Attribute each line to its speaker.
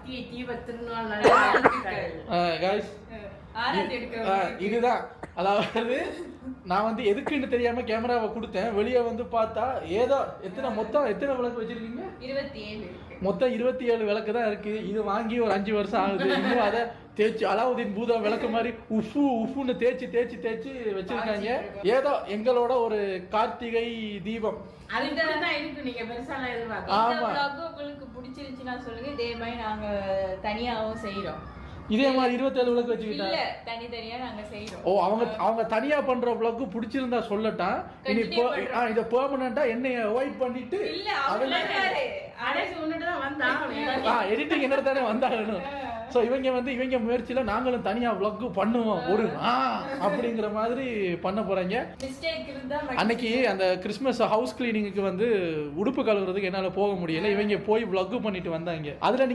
Speaker 1: கார்த்திகை தீப திருநாள்
Speaker 2: गाइस இதுதான் அதாவது நான் வந்து எதுக்குன்னு தெரியாம கேமராவை கொடுத்தேன். வெளியே வந்து பார்த்தா ஏதோ எத்தனை விளக்கு வச்சிருக்கீங்க?
Speaker 3: 27
Speaker 2: மொத்தம் 27 விளக்கு தான் இருக்கு. இது வாங்கி ஒரு 5 வருஷம் ஆகுது. இன்னும் அதை தேய்ச்சி அலாவுதீன் பூதா விளக்கு மாதிரி உஃப்னு தேய்ச்சி வச்சிருக்காங்க. ஏதோ எங்களோட ஒரு கார்த்திகை தீபம்
Speaker 3: உங்களுக்கு பிடிச்சிருச்சுன்னா சொல்லுங்க. இதே மாதிரி நாங்க தனியாவும் செய்யறோம்.
Speaker 2: இதே மாதிரி 27 விளக்கு வச்சுக்கிட்டாங்க.
Speaker 3: தனித்தனியா நாங்க செய்யறோம்.
Speaker 2: அவங்க தனியா பண்ற விளக்கு பிடிச்சிருந்தா சொல்லட்டான். இனி இத பெர்மனண்டா என்னைய அவாய்ட் பண்ணிட்டு எடிட்டிங் என்ன தானே வந்தாகணும். ஸோ இவங்க முயற்சியில நாங்களும் தனியா விளக்கு பண்ணுவோம் ஒரு அப்படிங்கிற மாதிரி பண்ண போறாங்க. அன்னைக்கு அந்த கிறிஸ்மஸ் ஹவுஸ் கிளீனிங்க்கு வந்து உடுப்பு கழுவுறதுக்கு என்னால போக முடியல. இவங்க போய் விளக்கு பண்ணிட்டு வந்தாங்க. அதுல நீங்க